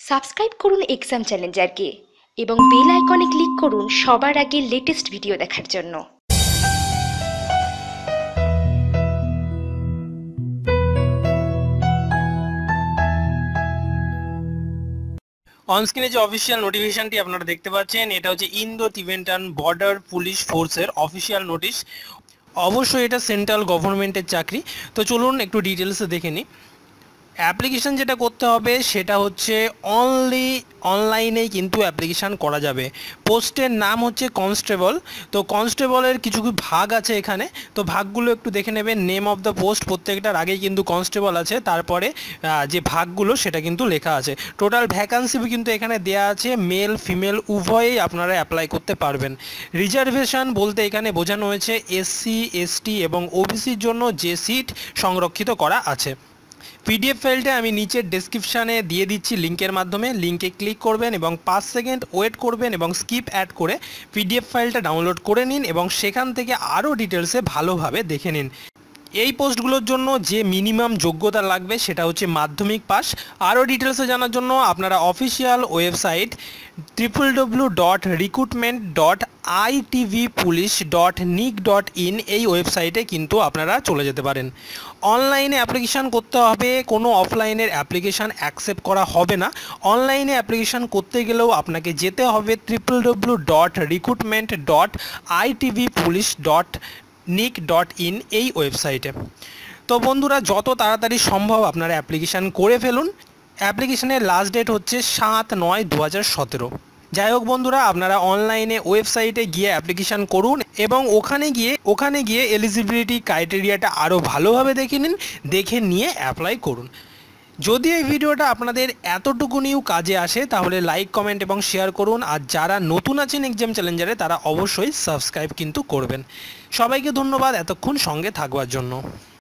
Subscribe করুন exam চ্যালেঞ্জারকে এবং bell আইকনে ক্লিক করুন সবার আগে লেটেস্ট ভিডিও দেখার জন্য। অনস্ক্রিনে যে অফিসিয়াল নোটিফিকেশনটি আপনারা দেখতে পাচ্ছেন, এটা হচ্ছে ইন্দো তিবেটান বর্ডার পুলিশ ফোর্সের অফিসিয়াল নোটিশ। অবশ্যই এটা সেন্ট্রাল গভর্নমেন্টের চাকরি। তো চলুন একটু ডিটেলসে দেখে নিই। অ্যাপ্লিকেশান যেটা করতে হবে সেটা হচ্ছে অনলি অনলাইনেই কিন্তু অ্যাপ্লিকেশান করা যাবে। পোস্টের নাম হচ্ছে কনস্টেবল। তো কনস্টেবলের কিছু ভাগ আছে এখানে, তো ভাগগুলো একটু দেখে নেবেন। নেম অফ দ্য পোস্ট প্রত্যেকটার আগেই কিন্তু কনস্টেবল আছে, তারপরে যে ভাগগুলো সেটা কিন্তু লেখা আছে। টোটাল ভ্যাকান্সি কিন্তু এখানে দেয়া আছে, মেল ফিমেল উভয়েই আপনারা অ্যাপ্লাই করতে পারবেন। রিজার্ভেশন বলতে এখানে বোঝানো হয়েছে এসসি এসটি এবং ওবিসির জন্য যে সিট সংরক্ষিত করা আছে। পিডিএফ ফাইলটা আমি নিচের ডেসক্রিপশানে দিয়ে দিচ্ছি লিঙ্কের মাধ্যমে। লিঙ্কে ক্লিক করবেন এবং 5 সেকেন্ড ওয়েট করবেন এবং স্কিপ অ্যাড করে পিডিএফ ফাইলটা ডাউনলোড করে নিন এবং সেখান থেকে আরও ডিটেলসে ভালোভাবে দেখে নিন। এই পোস্টগুলোর জন্য যে মিনিমাম যোগ্যতা লাগবে সেটা হচ্ছে মাধ্যমিক পাস। আরও ডিটেলসে জানার জন্য আপনারা অফিসিয়াল ওয়েবসাইট www.recruitment.itvpolice.nic.in এই ওয়েবসাইটে কিন্তু আপনারা চলে যেতে পারেন। অনলাইনে অ্যাপ্লিকেশান করতে হবে, কোনো অফলাইনের অ্যাপ্লিকেশান অ্যাকসেপ্ট করা হবে না। অনলাইনে অ্যাপ্লিকেশান করতে গেলেও আপনাকে যেতে হবে www.recruitment.itvpolice.nic.in এই ওয়েবসাইটে। তো বন্ধুরা, যত তাড়াতাড়ি সম্ভব আপনারা অ্যাপ্লিকেশান করে ফেলুন। অ্যাপ্লিকেশানের লাস্ট ডেট হচ্ছে 7/9/2017। যাই হোক বন্ধুরা, আপনারা অনলাইনে ওয়েবসাইটে গিয়ে অ্যাপ্লিকেশান করুন এবং ওখানে গিয়ে এলিজিবিলিটি ক্রাইটেরিয়াটা আরও ভালোভাবে দেখে নিন, দেখে নিয়ে অ্যাপ্লাই করুন। যদি এই ভিডিওটা আপনাদের এতটুকুনিও কাজে আসে তাহলে লাইক কমেন্ট এবং শেয়ার করুন। আর যারা নতুন আছেন এক্সাম চ্যালেঞ্জারে তারা অবশ্যই সাবস্ক্রাইব কিন্তু করবেন। সবাইকে ধন্যবাদ এতক্ষণ সঙ্গে থাকবার জন্য।